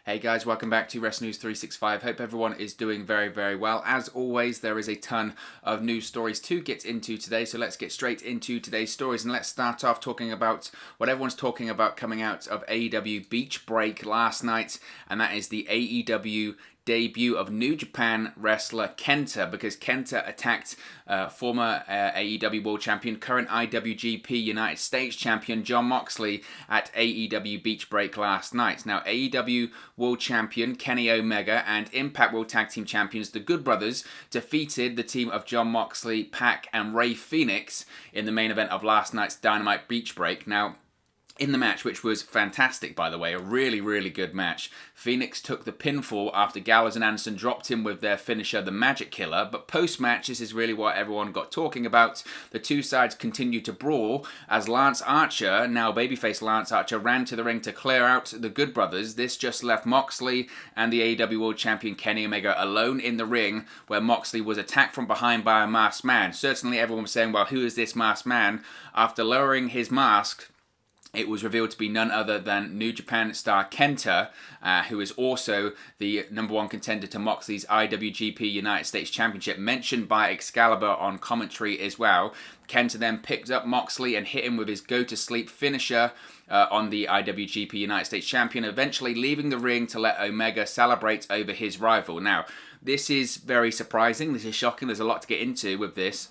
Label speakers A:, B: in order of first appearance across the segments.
A: Hey guys, welcome back to Wrestling News 365. Hope everyone is doing very well. As always, there is a ton of news stories to get into today, so let's get straight into today's stories and let's start off talking about what everyone's talking about coming out of AEW Beach Break last night, and that is the AEW debut of New Japan wrestler KENTA, because KENTA attacked former AEW World Champion, current IWGP United States Champion Jon Moxley at AEW Beach Break last night. Now, AEW World Champion Kenny Omega and Impact World Tag Team Champions the Good Brothers defeated the team of Jon Moxley, Pac, and Rey Fenix in the main event of last night's Dynamite Beach Break. Now, in the match, which was fantastic, by the way, a really good match, Phoenix took the pinfall after Gallows and Anderson dropped him with their finisher, the Magic Killer. But post-match, this is really what everyone got talking about. The two sides continued to brawl as Lance Archer, now babyface Lance Archer, ran to the ring to clear out the Good Brothers. This just left Moxley and the AEW World Champion Kenny Omega alone in the ring, where Moxley was attacked from behind by a masked man. Certainly everyone was saying, well, who is this masked man? After lowering his mask, it was revealed to be none other than New Japan star KENTA, who is also the #1 contender to Moxley's IWGP United States Championship, mentioned by Excalibur on commentary as well. KENTA then picked up Moxley and hit him with his go-to-sleep finisher on the IWGP United States Champion, eventually leaving the ring to let Omega celebrate over his rival. Now, this is very surprising. This is shocking. There's a lot to get into with this.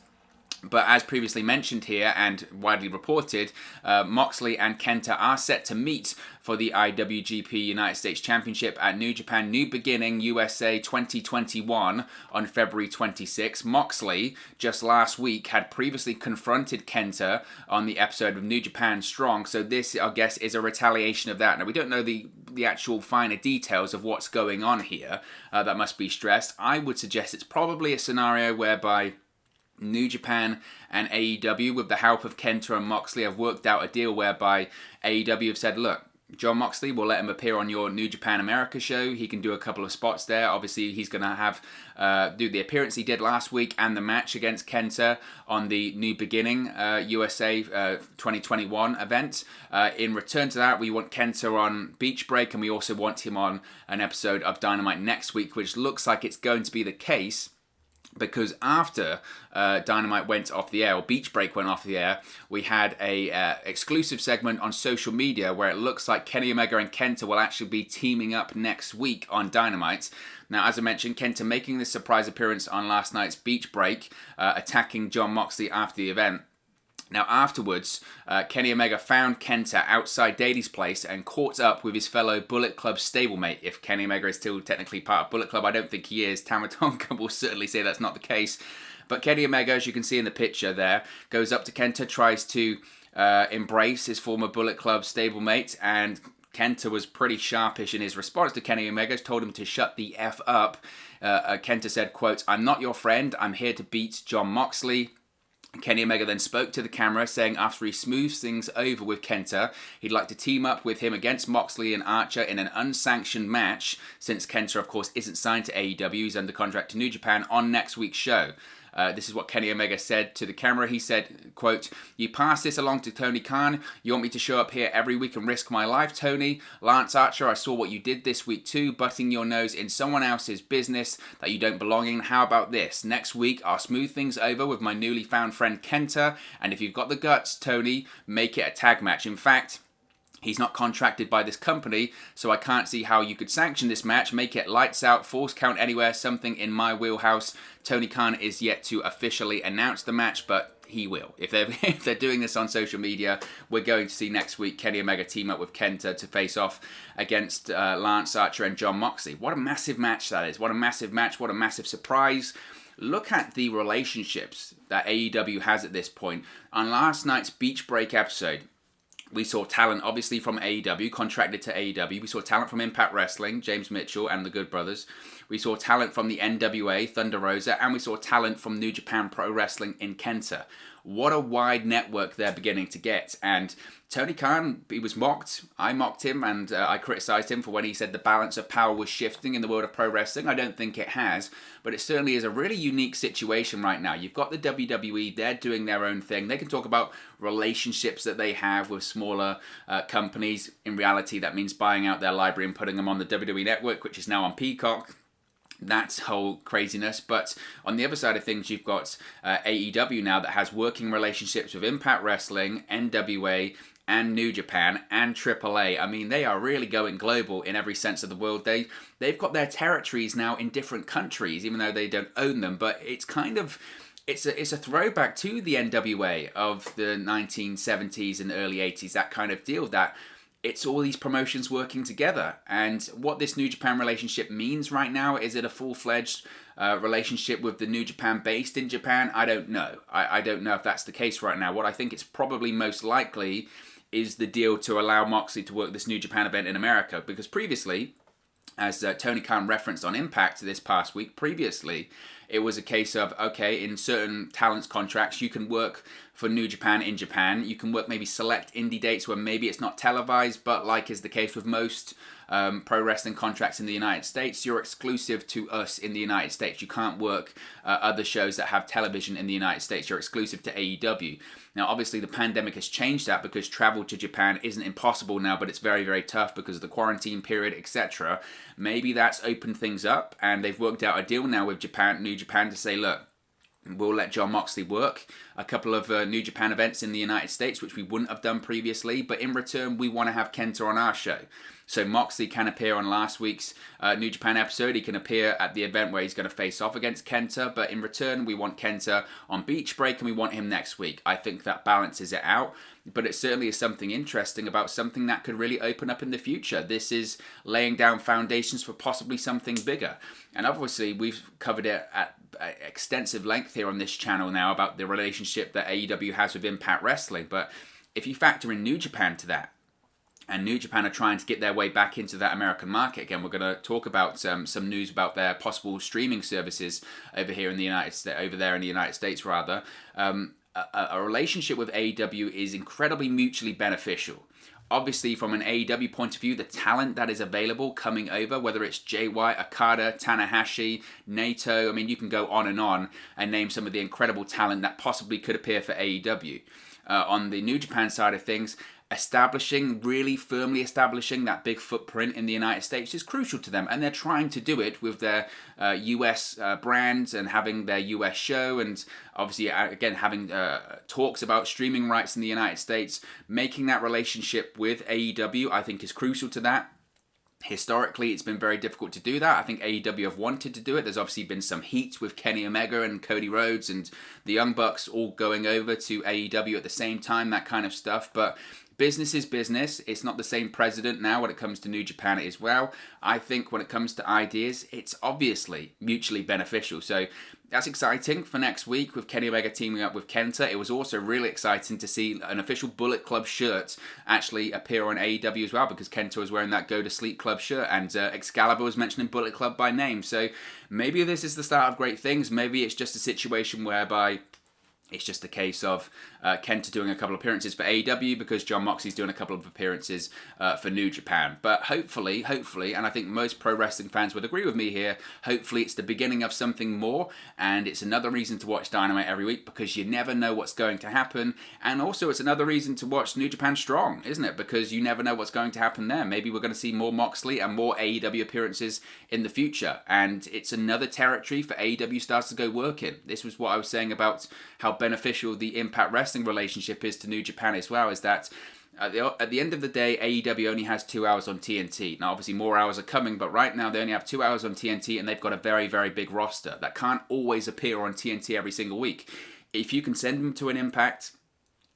A: But as previously mentioned here and widely reported, Moxley and KENTA are set to meet for the IWGP United States Championship at New Japan New Beginning USA 2021 on February 26. Moxley, just last week, had previously confronted KENTA on the episode of New Japan Strong, so this, I guess, is a retaliation of that. Now, we don't know the actual finer details of what's going on here. That must be stressed. I would suggest it's probably a scenario whereby New Japan and AEW, with the help of KENTA and Moxley, have worked out a deal whereby AEW have said, look, Jon Moxley, we'll let him appear on your New Japan America show. He can do a couple of spots there. Obviously, he's going to have do the appearance he did last week and the match against KENTA on the New Beginning USA 2021 event. In return to that, we want KENTA on Beach Break, and we also want him on an episode of Dynamite next week, which looks like it's going to be the case. Because after Dynamite went off the air, or Beach Break went off the air, we had a exclusive segment on social media where it looks like Kenny Omega and KENTA will actually be teaming up next week on Dynamite. Now, as I mentioned, KENTA making this surprise appearance on last night's Beach Break, attacking Jon Moxley after the event. Now, afterwards, Kenny Omega found KENTA outside Daily's place and caught up with his fellow Bullet Club stablemate. If Kenny Omega is still technically part of Bullet Club, I don't think he is. Tamatonga will certainly say that's not the case. But Kenny Omega, as you can see in the picture there, goes up to KENTA, tries to embrace his former Bullet Club stablemate, and KENTA was pretty sharpish in his response to Kenny Omega, told him to shut the F up. KENTA said, quote, "I'm not your friend, I'm here to beat Jon Moxley." Kenny Omega then spoke to the camera, saying after he smooths things over with KENTA, he'd like to team up with him against Moxley and Archer in an unsanctioned match, since KENTA, of course, isn't signed to AEW, he's under contract to New Japan, on next week's show. This is what Kenny Omega said to the camera. He said, quote, "You pass this along to Tony Khan. You want me to show up here every week and risk my life, Tony? Lance Archer, I saw what you did this week too, butting your nose in someone else's business that you don't belong in. How about this? Next week, I'll smooth things over with my newly found friend KENTA, and if you've got the guts, Tony, make it a tag match. In fact, he's not contracted by this company, so I can't see how you could sanction this match. Make it lights out, force count anywhere, something in my wheelhouse. Tony Khan is yet to officially announce the match, but he will. If they're doing this on social media, we're going to see next week Kenny Omega team up with KENTA to face off against Lance Archer and Jon Moxley. What a massive match that is. What a massive match. What a massive surprise. Look at the relationships that AEW has at this point. On last night's Beach Break episode, we saw talent, obviously, from AEW, contracted to AEW. We saw talent from Impact Wrestling, James Mitchell and the Good Brothers. We saw talent from the NWA, Thunder Rosa, and we saw talent from New Japan Pro Wrestling in KENTA. what a wide network they're beginning to get. And Tony Khan, he was mocked. I mocked him, and I criticised him for when he said the balance of power was shifting in the world of pro wrestling. I don't think it has, but it certainly is a really unique situation right now. You've got the WWE, they're doing their own thing. They can talk about relationships that they have with smaller companies. In reality, that means buying out their library and putting them on the WWE Network, which is now on Peacock. That's whole craziness. But on the other side of things, you've got AEW now that has working relationships with Impact Wrestling, NWA, and New Japan, and AAA. I mean, they are really going global in every sense of the word. They've got their territories now in different countries, even though they don't own them. But it's kind of... It's a throwback to the NWA of the 1970s and early 80s, that kind of deal, that it's all these promotions working together. And what this New Japan relationship means right now, is it a full-fledged relationship with the New Japan based in Japan? I don't know. I don't know if that's the case right now. What I think it's probably most likely is the deal to allow Moxley to work this New Japan event in America. Because previously, as Tony Khan referenced on Impact this past week, previously, it was a case of, okay, in certain talents contracts, you can work for New Japan in Japan. You can work maybe select indie dates where maybe it's not televised, but like is the case with most pro wrestling contracts in the United States, you're exclusive to us in the United States. You can't work other shows that have television in the United States. You're exclusive to AEW. Now, obviously, the pandemic has changed that because travel to Japan isn't impossible now, but it's very, very tough because of the quarantine period, etc. Maybe that's opened things up, and they've worked out a deal now with New Japan to say, look, we'll let Jon Moxley work a couple of New Japan events in the United States, which we wouldn't have done previously, but in return, we want to have KENTA on our show. So Moxley can appear on last week's New Japan episode. He can appear at the event where he's going to face off against KENTA, but in return, we want KENTA on Beach Break, and we want him next week. I think that balances it out, but it certainly is something interesting about something that could really open up in the future. This is laying down foundations for possibly something bigger. And obviously, we've covered it at extensive length here on this channel now about the relationship that AEW has with Impact Wrestling, but if you factor in New Japan to that, and New Japan are trying to get their way back into that American market again. We're going to talk about some news about their possible streaming services over here in the United States, over there in the United States rather. A relationship with AEW is incredibly mutually beneficial. Obviously, from an AEW point of view, the talent that is available coming over, whether it's Jay White, Okada, Tanahashi, Naito, I mean, you can go on and name some of the incredible talent that possibly could appear for AEW. On the New Japan side of things, really firmly establishing that big footprint in the United States is crucial to them, and they're trying to do it with their US brands and having their US show, and obviously again having talks about streaming rights in the United States. Making that relationship with AEW, I think, is crucial to that. Historically, it's been very difficult to do that. I think AEW have wanted to do it. There's obviously been some heat with Kenny Omega and Cody Rhodes and the Young Bucks all going over to AEW at the same time, that kind of stuff. But business is business. It's not the same president now when it comes to New Japan as well. I think when it comes to ideas, it's obviously mutually beneficial. So that's exciting for next week with Kenny Omega teaming up with KENTA. It was also really exciting to see an official Bullet Club shirt actually appear on AEW as well, because KENTA was wearing that Go to Sleep Club shirt, and Excalibur was mentioning Bullet Club by name. So maybe this is the start of great things. Maybe it's just a situation whereby it's just a case of KENTA doing a couple of appearances for AEW because Jon Moxley's doing a couple of appearances for New Japan. But hopefully, and I think most pro wrestling fans would agree with me here, hopefully it's the beginning of something more, and it's another reason to watch Dynamite every week because you never know what's going to happen. And also it's another reason to watch New Japan Strong, isn't it? Because you never know what's going to happen there. Maybe we're going to see more Moxley and more AEW appearances in the future. And it's another territory for AEW stars to go work in. This was what I was saying about how beneficial the Impact Wrestling relationship is to New Japan as well, is that at the end of the day, AEW only has 2 hours on TNT. Now, obviously, more hours are coming, but right now they only have 2 hours on TNT, and they've got a very, very big roster that can't always appear on TNT every single week. If you can send them to an Impact,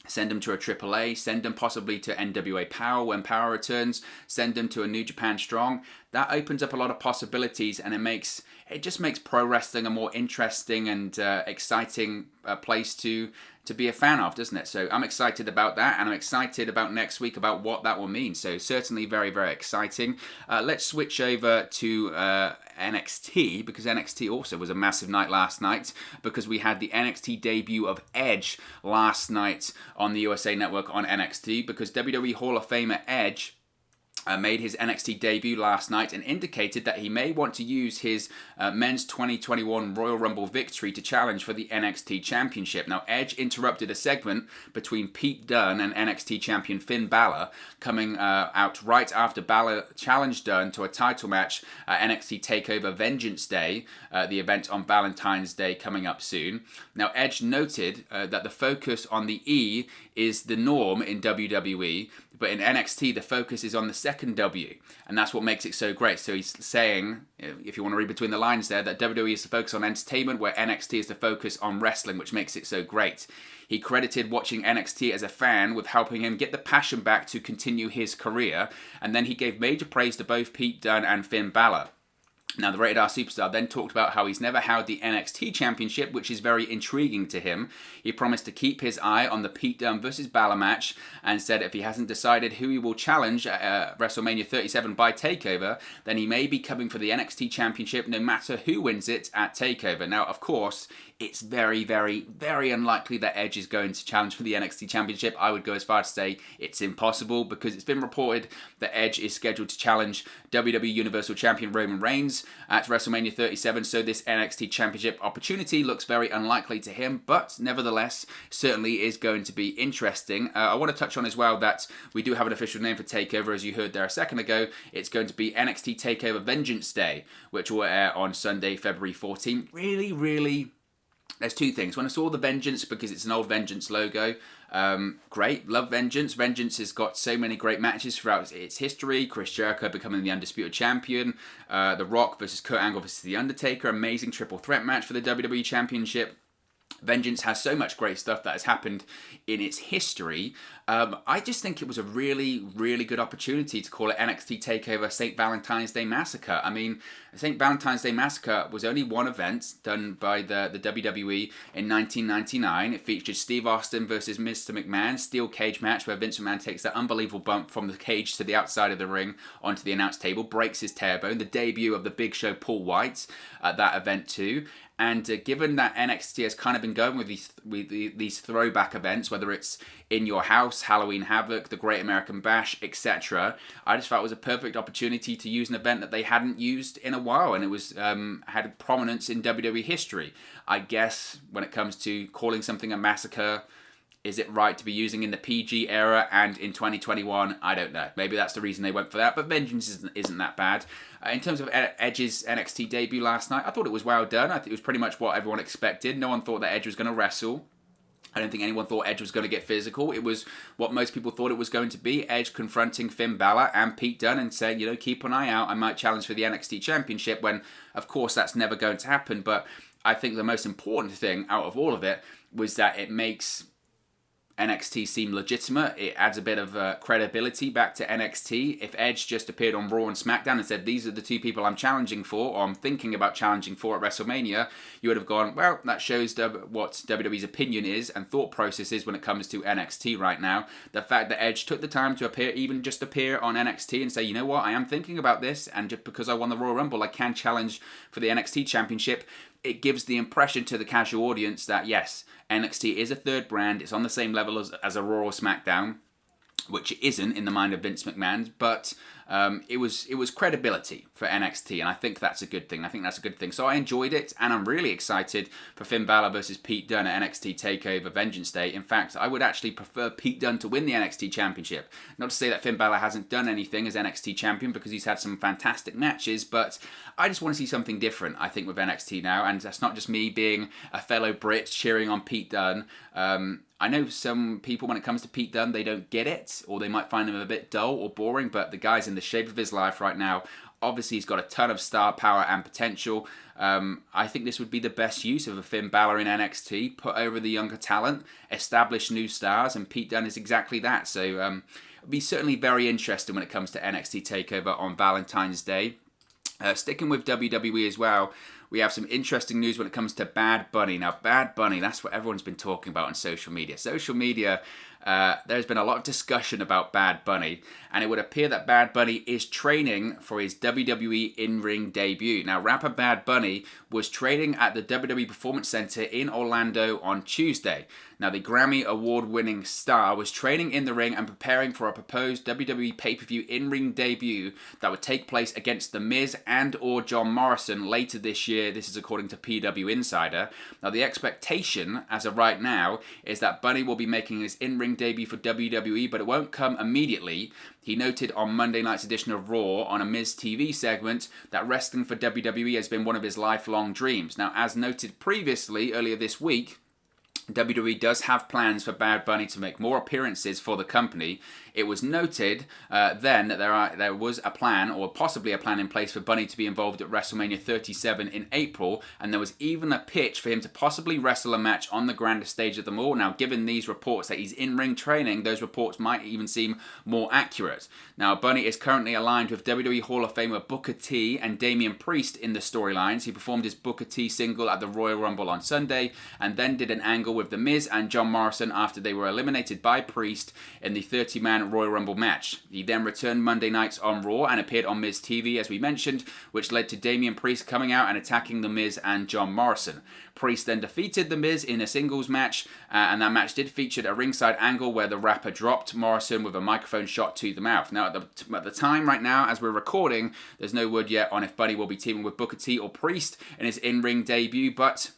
A: send them to a AAA, send them possibly to NWA Power when Power returns, send them to a New Japan Strong, that opens up a lot of possibilities, and it makes it just makes pro wrestling a more interesting and exciting place to be a fan of, doesn't it? So I'm excited about that, and I'm excited about next week about what that will mean. So certainly very, very exciting. Let's switch over to NXT, because NXT also was a massive night last night, because we had the NXT debut of Edge last night on the USA Network on NXT, because WWE Hall of Famer Edge made his NXT debut last night and indicated that he may want to use his men's 2021 Royal Rumble victory to challenge for the NXT Championship. Now, Edge interrupted a segment between Pete Dunne and NXT champion Finn Balor, coming out right after Balor challenged Dunne to a title match at NXT TakeOver Vengeance Day, the event on Valentine's Day coming up soon. Now, Edge noted that the focus on the E is the norm in WWE, but in NXT, the focus is on the second W, and that's what makes it so great. So he's saying, if you want to read between the lines there, that WWE is the focus on entertainment, where NXT is the focus on wrestling, which makes it so great. He credited watching NXT as a fan with helping him get the passion back to continue his career, and then he gave major praise to both Pete Dunne and Finn Balor. Now, the Rated R Superstar then talked about how he's never held the NXT Championship, which is very intriguing to him. He promised to keep his eye on the Pete Dunne versus Balor match, and said if he hasn't decided who he will challenge at WrestleMania 37 by TakeOver, then he may be coming for the NXT Championship no matter who wins it at TakeOver. Now, of course, it's very, very, very unlikely that Edge is going to challenge for the NXT Championship. I would go as far as to say it's impossible, because it's been reported that Edge is scheduled to challenge WWE Universal Champion Roman Reigns at WrestleMania 37, so this NXT Championship opportunity looks very unlikely to him, but nevertheless, certainly is going to be interesting. I want to touch on as well that we do have an official name for TakeOver, as you heard there a second ago. It's going to be NXT TakeOver Vengeance Day, which will air on Sunday, February 14th. Really... There's two things. When I saw the Vengeance, because it's an old Vengeance logo, great, love Vengeance. Vengeance has got so many great matches throughout its history. Chris Jericho becoming the Undisputed Champion, The Rock versus Kurt Angle versus The Undertaker, amazing triple threat match for the WWE Championship. Vengeance has so much great stuff that has happened in its history. I just think it was a really, really good opportunity to call it NXT TakeOver St. Valentine's Day Massacre. I mean, St. Valentine's Day Massacre was only one event done by the WWE in 1999. It featured Steve Austin versus Mr. McMahon, steel cage match where Vince McMahon takes that unbelievable bump from the cage to the outside of the ring onto the announce table, breaks his tailbone. The debut of the Big Show Paul White at that event too. And given that NXT has kind of been going with these throwback events, whether it's In Your House, Halloween Havoc, The Great American Bash, etc., I just felt it was a perfect opportunity to use an event that they hadn't used in a while, and it was had prominence in WWE history. I guess when it comes to calling something a massacre, is it right to be using in the PG era and in 2021? I don't know. Maybe that's the reason they went for that, but Vengeance isn't that bad. In terms of Edge's NXT debut last night, I thought it was well done. I think it was pretty much what everyone expected. No one thought that Edge was going to wrestle. I don't think anyone thought Edge was going to get physical. It was what most people thought it was going to be. Edge confronting Finn Balor and Pete Dunne and saying, you know, keep an eye out. I might challenge for the NXT Championship, when, of course, that's never going to happen. But I think the most important thing out of all of it was that it makes NXT seem legitimate. It adds a bit of credibility back to NXT. If Edge just appeared on Raw and SmackDown and said, these are the two people I'm challenging for, or I'm thinking about challenging for at WrestleMania, you would have gone, well, that shows what WWE's opinion is and thought process is when it comes to NXT right now. The fact that Edge took the time to appear on NXT and say, you know what, I am thinking about this, and just because I won the Royal Rumble, I can challenge for the NXT Championship. It gives the impression to the casual audience that, yes, NXT is a third brand. It's on the same level as a Raw or SmackDown, which it isn't in the mind of Vince McMahon, but it was credibility for NXT, and I think that's a good thing. So I enjoyed it, and I'm really excited for Finn Balor versus Pete Dunne at NXT TakeOver Vengeance Day. In fact, I would actually prefer Pete Dunne to win the NXT Championship. Not to say that Finn Balor hasn't done anything as NXT Champion, because he's had some fantastic matches, but I just want to see something different, I think, with NXT now, and that's not just me being a fellow Brit cheering on Pete Dunne. I know some people, when it comes to Pete Dunne, they don't get it, or they might find him a bit dull or boring, but the guy's in the shape of his life right now. Obviously, he's got a ton of star power and potential. I think this would be the best use of a Finn Balor in NXT, put over the younger talent, establish new stars, and Pete Dunne is exactly that. So it'll be certainly very interesting when it comes to NXT TakeOver on Valentine's Day. Sticking with WWE as well, we have some interesting news when it comes to Bad Bunny. Now, Bad Bunny, that's what everyone's been talking about on social media. There's been a lot of discussion about Bad Bunny, and it would appear that Bad Bunny is training for his WWE in-ring debut. Now, rapper Bad Bunny was training at the WWE Performance Center in Orlando on Tuesday. Now, the Grammy Award-winning star was training in the ring and preparing for a proposed WWE pay-per-view in-ring debut that would take place against The Miz and or Jon Morrison later this year. This is according to PW Insider. Now, the expectation, as of right now, is that Bunny will be making his in-ring debut for WWE, but it won't come immediately. He noted on Monday night's edition of Raw on a Miz TV segment that wrestling for WWE has been one of his lifelong dreams. Now, as noted previously, earlier this week, WWE does have plans for Bad Bunny to make more appearances for the company. It was noted then that there was a plan, or possibly a plan in place for Bunny to be involved at WrestleMania 37 in April, and there was even a pitch for him to possibly wrestle a match on the grandest stage of them all. Now, given these reports that he's in-ring training, those reports might even seem more accurate. Now, Bunny is currently aligned with WWE Hall of Famer Booker T and Damian Priest in the storylines. He performed his Booker T single at the Royal Rumble on Sunday, and then did an angle with The Miz and Jon Morrison after they were eliminated by Priest in the 30-man Royal Rumble match. He then returned Monday nights on Raw and appeared on Miz TV, as we mentioned, which led to Damian Priest coming out and attacking The Miz and Jon Morrison. Priest then defeated The Miz in a singles match, and that match did feature a ringside angle where the rapper dropped Morrison with a microphone shot to the mouth. Now, at the time right now, as we're recording, there's no word yet on if Bunny will be teaming with Booker T or Priest in his in-ring debut, but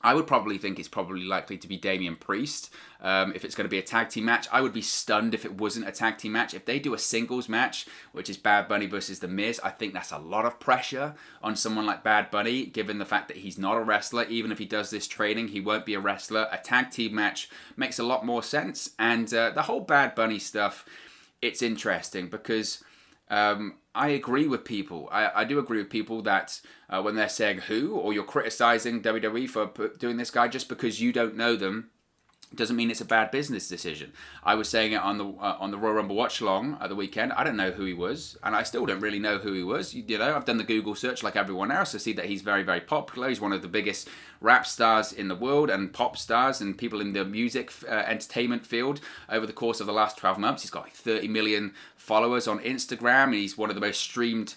A: I would probably think it's probably likely to be Damian Priest. If it's going to be a tag team match, I would be stunned if it wasn't a tag team match. If they do a singles match, which is Bad Bunny versus The Miz, I think that's a lot of pressure on someone like Bad Bunny, given the fact that he's not a wrestler. Even if he does this training, he won't be a wrestler. A tag team match makes a lot more sense. And the whole Bad Bunny stuff, it's interesting because I agree with people. I do agree with people that when they're saying who, or you're criticizing WWE for doing this guy just because you don't know them, doesn't mean it's a bad business decision. I was saying it on the Royal Rumble watch along at the weekend. I don't know who he was, and I still don't really know who he was. You know, I've done the Google search like everyone else to see that he's very, very popular. He's one of the biggest rap stars in the world and pop stars and people in the music entertainment field over the course of the last 12 months. He's got like 30 million followers on Instagram, and he's one of the most streamed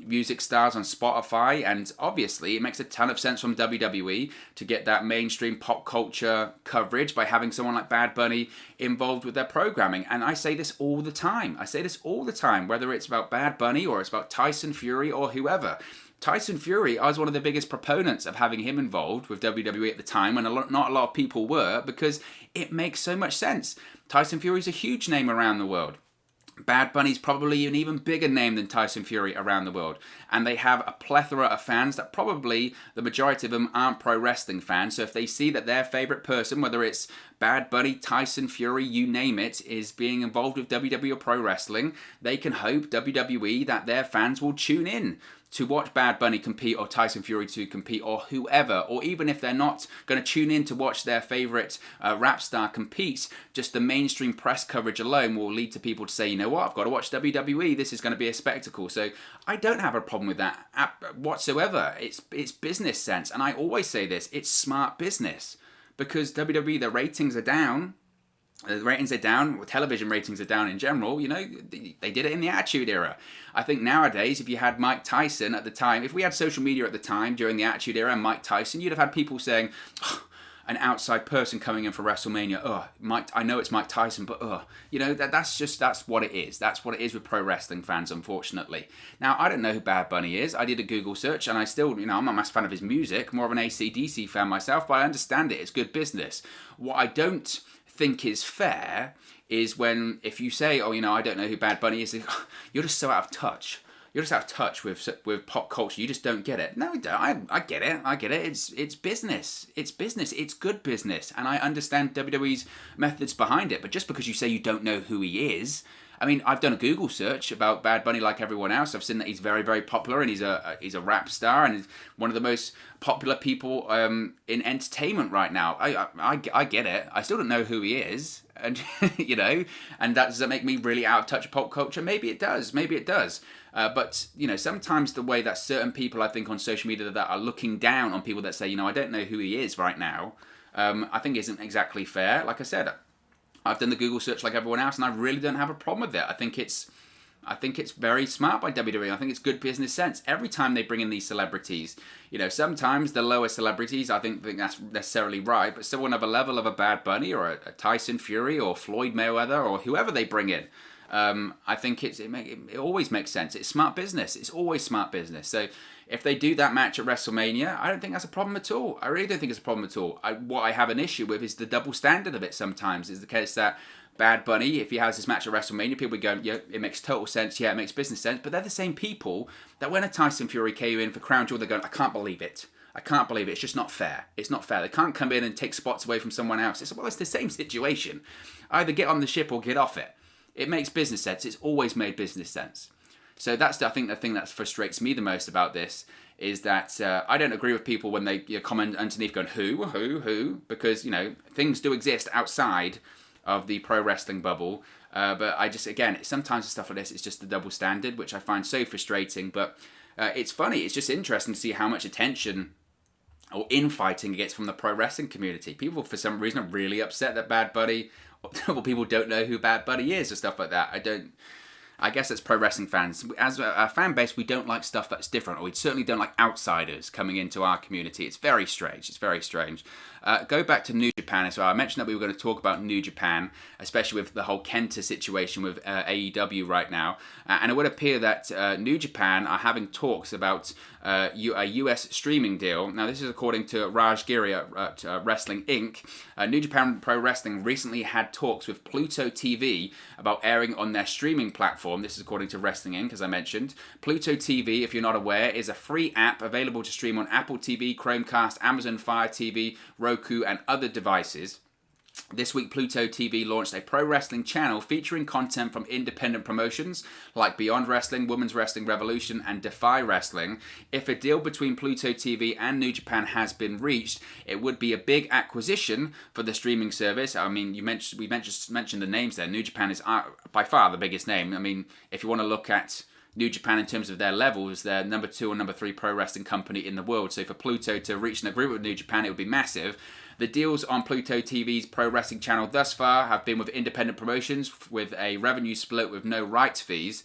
A: music stars on Spotify, and obviously it makes a ton of sense from WWE to get that mainstream pop culture coverage by having someone like Bad Bunny involved with their programming. And I say this all the time. Whether it's about Bad Bunny or it's about Tyson Fury or whoever. Tyson Fury, I was one of the biggest proponents of having him involved with WWE at the time when not a lot of people were, because it makes so much sense. Tyson Fury's a huge name around the world. Bad Bunny's probably an even bigger name than Tyson Fury around the world. And they have a plethora of fans that probably the majority of them aren't pro wrestling fans. So if they see that their favorite person, whether it's Bad Bunny, Tyson Fury, you name it, is being involved with WWE or pro wrestling, they can hope WWE that their fans will tune in to watch Bad Bunny compete or Tyson Fury to compete or whoever, or even if they're not going to tune in to watch their favourite rap star compete, just the mainstream press coverage alone will lead to people to say, you know what, I've got to watch WWE, this is going to be a spectacle. So I don't have a problem with that whatsoever. It's business sense, and I always say this, it's smart business, because WWE, the ratings are down. The ratings are down, television ratings are down in general. You know, they did it in the Attitude Era. I think nowadays, if you had Mike Tyson at the time, if we had social media at the time during the Attitude Era and Mike Tyson, you'd have had people saying, oh, an outside person coming in for WrestleMania, Mike, I know it's Mike Tyson, but you know, that's what it is. That's what it is with pro wrestling fans, unfortunately. Now, I don't know who Bad Bunny is. I did a Google search, and I still, you know, I'm not a massive fan of his music, more of an AC/DC fan myself, but I understand it. It's good business. What I don't think is fair is when, if you say, oh, you know, I don't know who Bad Bunny is, you're just so out of touch. You're just out of touch with pop culture. You just don't get it. No, I don't. I get it. It's business. It's business. It's good business. And I understand WWE's methods behind it. But just because you say you don't know who he is, I mean, I've done a Google search about Bad Bunny like everyone else. I've seen that he's very, very popular, and he's a rap star, and he's one of the most popular people in entertainment right now. I get it. I still don't know who he is, and you know, and that does that make me really out of touch with pop culture? Maybe it does. Maybe it does. But you know, sometimes the way that certain people, I think, on social media that are looking down on people that say, you know, I don't know who he is right now, I think isn't exactly fair. Like I said, I've done the Google search like everyone else, and I really don't have a problem with it. I think it's very smart by WWE. I think it's good business sense. Every time they bring in these celebrities, you know, sometimes the lower celebrities, I think that's necessarily right, but someone of a level of a Bad Bunny or a Tyson Fury or Floyd Mayweather or whoever they bring in, I think it always makes sense. It's smart business. It's always smart business. So if they do that match at WrestleMania, I don't think that's a problem at all. I really don't think it's a problem at all. What I have an issue with is the double standard of it sometimes. Is the case that Bad Bunny, if he has this match at WrestleMania, people would go, yeah, it makes total sense, yeah, it makes business sense. But they're the same people that when a Tyson Fury came in for Crown Jewel, they're going, I can't believe it. I can't believe it. It's just not fair. It's not fair. They can't come in and take spots away from someone else. It's the same situation. Either get on the ship or get off it. It makes business sense. It's always made business sense. So that's, I think, the thing that frustrates me the most about this is that I don't agree with people when they comment underneath going, who? Because, you know, things do exist outside of the pro wrestling bubble. But I just, again, sometimes stuff like this is just the double standard, which I find so frustrating. But it's funny. It's just interesting to see how much attention or infighting it gets from the pro wrestling community. People, for some reason, are really upset that Bad Bunny, or people don't know who Bad Bunny is or stuff like that. I guess it's pro wrestling fans. As a fan base, we don't like stuff that's different, or we certainly don't like outsiders coming into our community. It's very strange. It's very strange. Go back to New Japan as well. I mentioned that we were going to talk about New Japan, especially with the whole KENTA situation with AEW right now. And it would appear that New Japan are having talks about a US streaming deal. Now, this is according to Raj Giri at Wrestling Inc. New Japan Pro Wrestling recently had talks with Pluto TV about airing on their streaming platform. This is according to Wrestling Inc., as I mentioned. Pluto TV, if you're not aware, is a free app available to stream on Apple TV, Chromecast, Amazon Fire TV, Roku, and other devices. This week, Pluto TV launched a pro wrestling channel featuring content from independent promotions like Beyond Wrestling, Women's Wrestling Revolution, and Defy Wrestling. If a deal between Pluto TV and New Japan has been reached, it would be a big acquisition for the streaming service. I mean, we mentioned the names there. New Japan is by far the biggest name. I mean, if you want to look at New Japan in terms of their levels, they're number 2 or number 3 pro wrestling company in the world. So for Pluto to reach an agreement with New Japan, it would be massive. The deals on Pluto TV's pro wrestling channel thus far have been with independent promotions with a revenue split with no rights fees.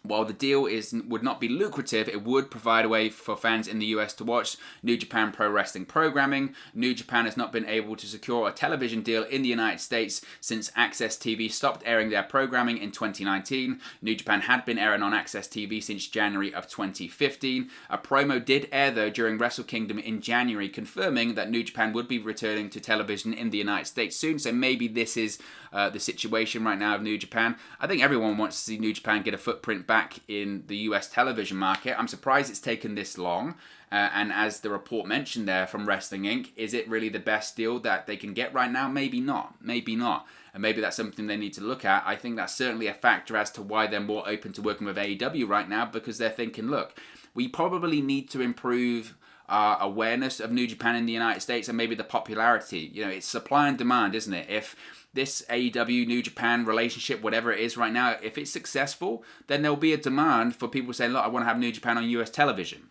A: While the deal would not be lucrative, it would provide a way for fans in the US to watch New Japan Pro Wrestling programming. New Japan has not been able to secure a television deal in the United States since Access TV stopped airing their programming in 2019. New Japan had been airing on Access TV since January of 2015. A promo did air, though, during Wrestle Kingdom in January, confirming that New Japan would be returning to television in the United States soon. So maybe this is the situation right now of New Japan. I think everyone wants to see New Japan get a footprint back in the US television market. I'm surprised it's taken this long. And as the report mentioned there from Wrestling Inc., is it really the best deal that they can get right now? Maybe not. Maybe not. And maybe that's something they need to look at. I think that's certainly a factor as to why they're more open to working with AEW right now, because they're thinking, look, we probably need to improve our awareness of New Japan in the United States and maybe the popularity. You know, it's supply and demand, isn't it? If this AEW New Japan relationship, whatever it is right now, if it's successful, then there'll be a demand for people saying, look, I want to have New Japan on US television.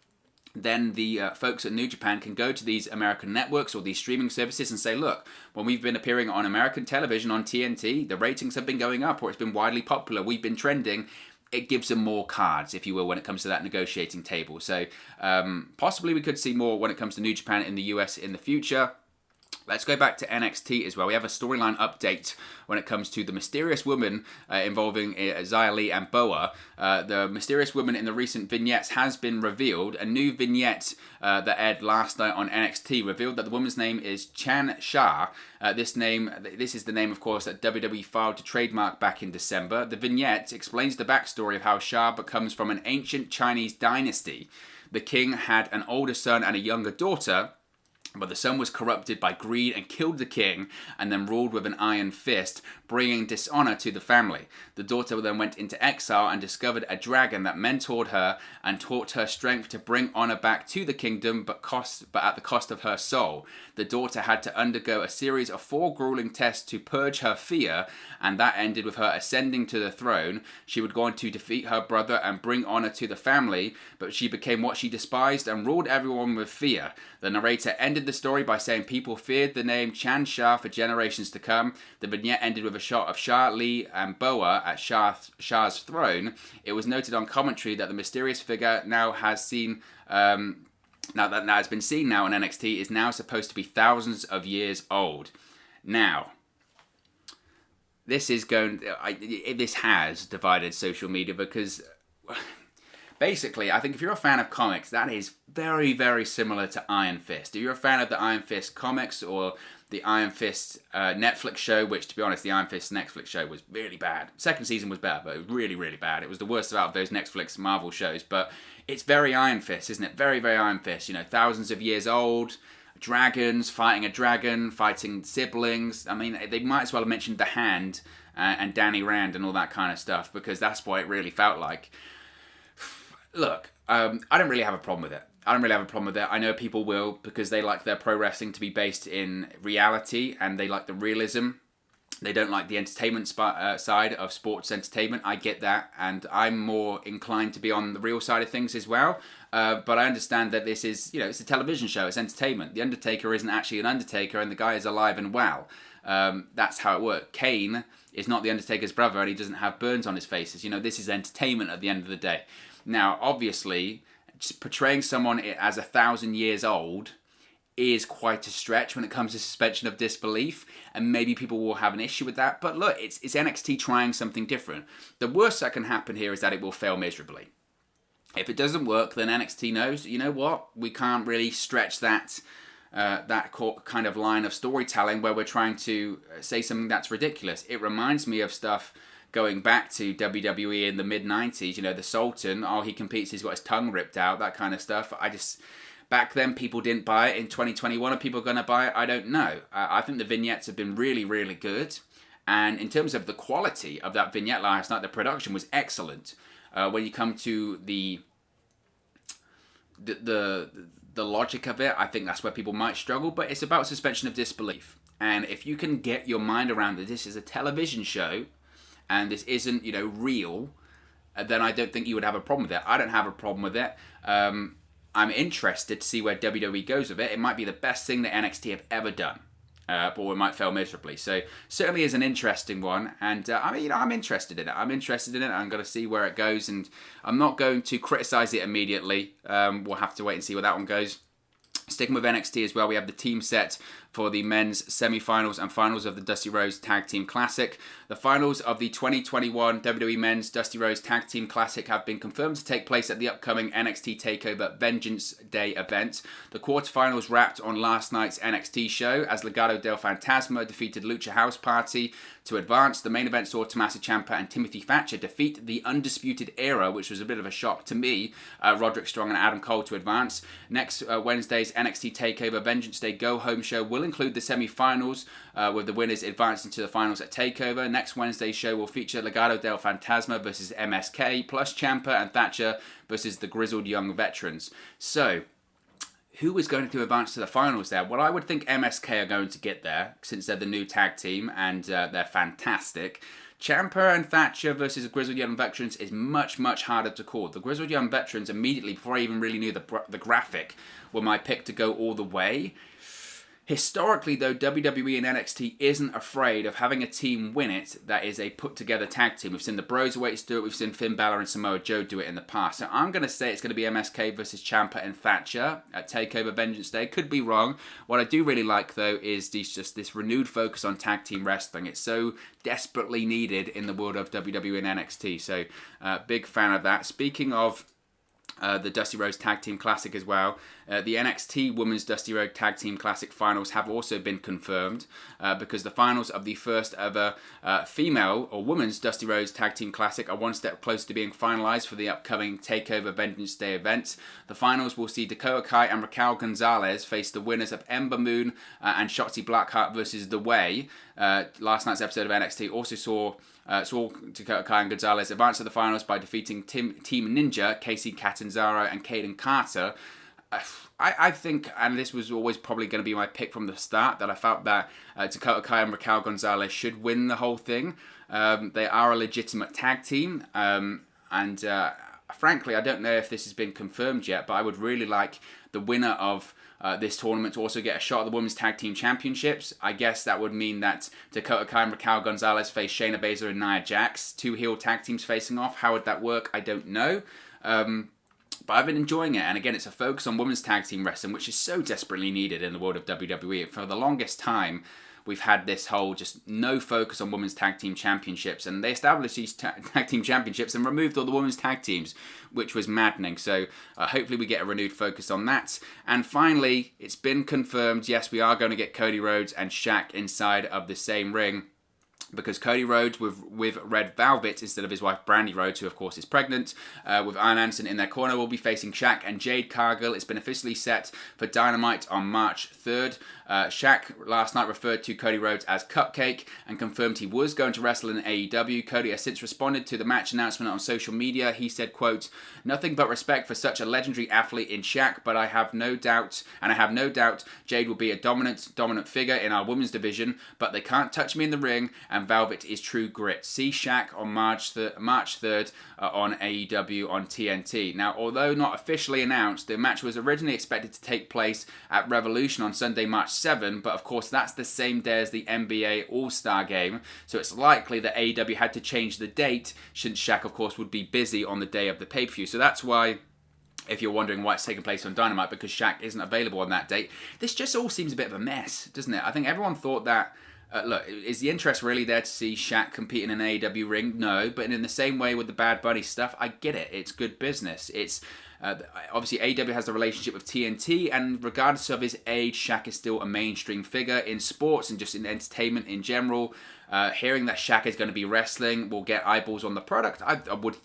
A: Then the folks at New Japan can go to these American networks or these streaming services and say, look, when we've been appearing on American television on TNT, the ratings have been going up, or it's been widely popular, we've been trending. It gives them more cards, if you will, when it comes to that negotiating table. So possibly we could see more when it comes to New Japan in the US in the future. Let's go back to NXT as well. We have a storyline update when it comes to the mysterious woman involving Xia Li and Boa. The mysterious woman in the recent vignettes has been revealed. A new vignette that aired last night on NXT revealed that the woman's name is Chan Shah. This is the name, of course, that WWE filed to trademark back in December. The vignette explains the backstory of how Shah comes from an ancient Chinese dynasty. The king had an older son and a younger daughter, But the son was corrupted by greed and killed the king, and then ruled with an iron fist, bringing dishonor to the family. The daughter then went into exile and discovered a dragon that mentored her and taught her strength to bring honor back to the kingdom, but at the cost of her soul. The daughter had to undergo a series of 4 grueling tests to purge her fear, and that ended with her ascending to the throne. She would go on to defeat her brother and bring honor to the family, but she became what she despised and ruled everyone with fear. The narrator ended the story by saying people feared the name Chan Shah for generations to come. The vignette ended with a shot of Shah, Li, and Boa at Shah's throne. It was noted on commentary that the mysterious figure now has been seen now on NXT is now supposed to be thousands of years old. Now, this has divided social media because basically, I think if you're a fan of comics, that is very, very similar to Iron Fist. If you're a fan of the Iron Fist comics or the Iron Fist Netflix show, which, to be honest, the Iron Fist Netflix show was really bad. Second season was better, but it was really, really bad. It was the worst out of those Netflix Marvel shows, but it's very Iron Fist, isn't it? Very, very Iron Fist. You know, thousands of years old, dragons, fighting a dragon, fighting siblings. I mean, they might as well have mentioned The Hand and Danny Rand and all that kind of stuff, because that's what it really felt like. Look, I don't really have a problem with it. I know people will, because they like their pro wrestling to be based in reality and they like the realism. They don't like the entertainment side of sports entertainment. I get that, and I'm more inclined to be on the real side of things as well. But I understand that this is, it's a television show, it's entertainment. The Undertaker isn't actually an Undertaker, and the guy is alive and well. That's how it works. Kane is not the Undertaker's brother, and he doesn't have burns on his faces. This is entertainment at the end of the day. Now, obviously, portraying someone as 1,000 years old is quite a stretch when it comes to suspension of disbelief, and maybe people will have an issue with that. But look, it's NXT trying something different. The worst that can happen here is that it will fail miserably. If it doesn't work, then NXT knows, you know what, we can't really stretch that kind of line of storytelling where we're trying to say something that's ridiculous. It reminds me of stuff going back to WWE in the mid-90s, the Sultan, he competes, he's got his tongue ripped out, that kind of stuff. Back then, people didn't buy it. In 2021, are people going to buy it? I don't know. I think the vignettes have been really, really good. And in terms of the quality of that vignette last night, the production was excellent. When you come to the logic of it, I think that's where people might struggle, but it's about suspension of disbelief. And if you can get your mind around that this is a television show, and this isn't, real, then I don't think you would have a problem with it. I don't have a problem with it. I'm interested to see where WWE goes with it. It might be the best thing that NXT have ever done, but it might fail miserably. So certainly is an interesting one, and I'm interested in it. I'm going to see where it goes, and I'm not going to criticize it immediately. We'll have to wait and see where that one goes. Sticking with NXT as well, we have the team set for the men's semi-finals and finals of the Dusty Rhodes Tag Team Classic. The finals of the 2021 WWE Men's Dusty Rhodes Tag Team Classic have been confirmed to take place at the upcoming NXT TakeOver Vengeance Day event. The quarterfinals wrapped on last night's NXT show as Legado del Fantasma defeated Lucha House Party to advance. The main event saw Tommaso Ciampa and Timothy Thatcher defeat the Undisputed Era, which was a bit of a shock to me, Roderick Strong and Adam Cole to advance. Next Wednesday's NXT TakeOver Vengeance Day go-home show will include the semi-finals, with the winners advancing to the finals at TakeOver. Next Wednesday's show will feature Legado del Fantasma versus MSK, plus Ciampa and Thatcher versus the Grizzled Young Veterans. So, who is going to advance to the finals there? Well, I would think MSK are going to get there, since they're the new tag team, and they're fantastic. Ciampa and Thatcher versus the Grizzled Young Veterans is much, much harder to call. The Grizzled Young Veterans, immediately before I even really knew the graphic, were my pick to go all the way. Historically, though, WWE and NXT isn't afraid of having a team win it that is a put-together tag team. We've seen the Broserweights do it, we've seen Finn Balor and Samoa Joe do it in the past. So I'm going to say it's going to be MSK versus Ciampa and Thatcher at TakeOver Vengeance Day. Could be wrong. What I do really like, though, is this renewed focus on tag team wrestling. It's so desperately needed in the world of WWE and NXT. So, big fan of that. Speaking of the Dusty Rhodes Tag Team Classic as well. The NXT Women's Dusty Rhodes Tag Team Classic finals have also been confirmed because the finals of the first ever female or women's Dusty Rhodes Tag Team Classic are one step closer to being finalized for the upcoming TakeOver Vengeance Day event. The finals will see Dakota Kai and Raquel Gonzalez face the winners of Ember Moon and Shotzi Blackheart versus The Way. Last night's episode of NXT also saw Dakota Kai and Gonzalez advance to the finals by defeating Team Ninja, Casey Catanzaro, and Kaden Carter. I think, and this was always probably going to be my pick from the start, that I felt that Dakota Kai and Raquel Gonzalez should win the whole thing. They are a legitimate tag team, and frankly, I don't know if this has been confirmed yet, but I would really like the winner of this tournament to also get a shot at the Women's Tag Team Championships. I guess that would mean that Dakota Kai and Raquel Gonzalez face Shayna Baszler and Nia Jax. 2 heel tag teams facing off. How would that work? I don't know. But I've been enjoying it. And again, it's a focus on women's tag team wrestling, which is so desperately needed in the world of WWE. For the longest time, we've had this whole just no focus on women's tag team championships, and they established these tag team championships and removed all the women's tag teams, which was maddening. So hopefully we get a renewed focus on that. And finally, it's been confirmed, yes, we are going to get Cody Rhodes and Shaq inside of the same ring, because Cody Rhodes with Red Velvet instead of his wife Brandi Rhodes, who of course is pregnant, with Arn Anderson in their corner, will be facing Shaq and Jade Cargill. It's been officially set for Dynamite on March 3rd. Shaq last night referred to Cody Rhodes as Cupcake and confirmed he was going to wrestle in AEW. Cody has since responded to the match announcement on social media. He said, quote, "Nothing but respect for such a legendary athlete in Shaq, but I have no doubt Jade will be a dominant figure in our women's division, but they can't touch me in the ring, and Velvet is true grit. See Shaq on March 3rd on AEW on TNT." Now, although not officially announced, the match was originally expected to take place at Revolution on Sunday, March 7, but of course that's the same day as the NBA All-Star Game, so it's likely that AEW had to change the date, since Shaq, of course, would be busy on the day of the pay-per-view. So that's why, if you're wondering why it's taking place on Dynamite, because Shaq isn't available on that date. This just all seems a bit of a mess, doesn't it? I think everyone thought that, look, is the interest really there to see Shaq compete in an AEW ring? No, but in the same way with the Bad Bunny stuff, I get it. It's good business. It's obviously AEW has the relationship with TNT, and regardless of his age, Shaq is still a mainstream figure in sports and just in entertainment in general. Hearing that Shaq is going to be wrestling will get eyeballs on the product.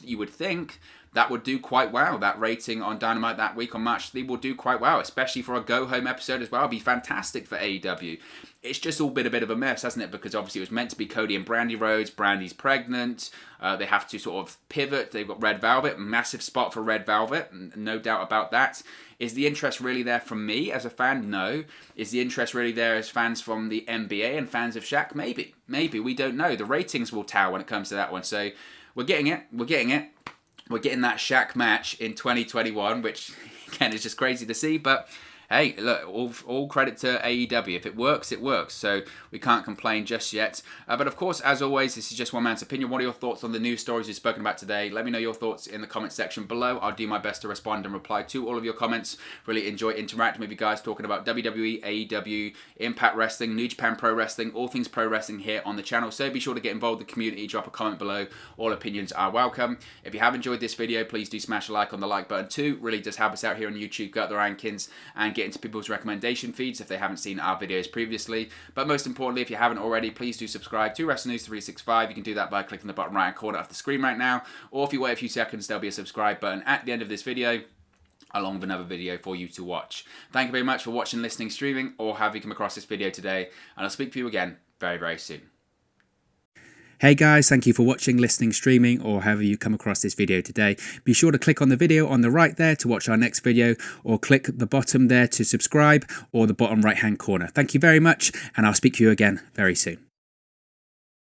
A: You would think that would do quite well. That rating on Dynamite that week on March 3 will do quite well, especially for a go-home episode as well. It'll be fantastic for AEW. It's just all been a bit of a mess, hasn't it? Because obviously it was meant to be Cody and Brandi Rhodes. Brandi's pregnant. They have to sort of pivot. They've got Red Velvet. Massive spot for Red Velvet. No doubt about that. Is the interest really there from me as a fan? No. Is the interest really there as fans from the NBA and fans of Shaq? Maybe. Maybe. We don't know. The ratings will tell when it comes to that one. So we're getting it. We're getting it. We're getting that Shaq match in 2021, which, again, is just crazy to see. But hey, look, all credit to AEW. If it works, it works. So we can't complain just yet. But of course, as always, this is just one man's opinion. What are your thoughts on the news stories we've spoken about today? Let me know your thoughts in the comment section below. I'll do my best to respond and reply to all of your comments. Really enjoy interacting with you guys, talking about WWE, AEW, Impact Wrestling, New Japan Pro Wrestling, all things pro wrestling here on the channel. So be sure to get involved with the community. Drop a comment below. All opinions are welcome. If you have enjoyed this video, please do smash a like on the like button too. Really does help us out here on YouTube, go up the rankings, and get into people's recommendation feeds if they haven't seen our videos previously. But most importantly, if you haven't already, please do subscribe to Wrestling News 365. You can do that by clicking the bottom right corner of the screen right now, or if you wait a few seconds, there'll be a subscribe button at the end of this video, along with another video for you to watch. Thank you very much for watching, listening, streaming, or have you come across this video today, and I'll speak to you again very, very soon. Hey guys, thank you for watching, listening, streaming, or however you come across this video today. Be sure to click on the video on the right there to watch our next video, or click the bottom there to subscribe, or the bottom right hand corner. Thank you very much, and I'll speak to you again very soon.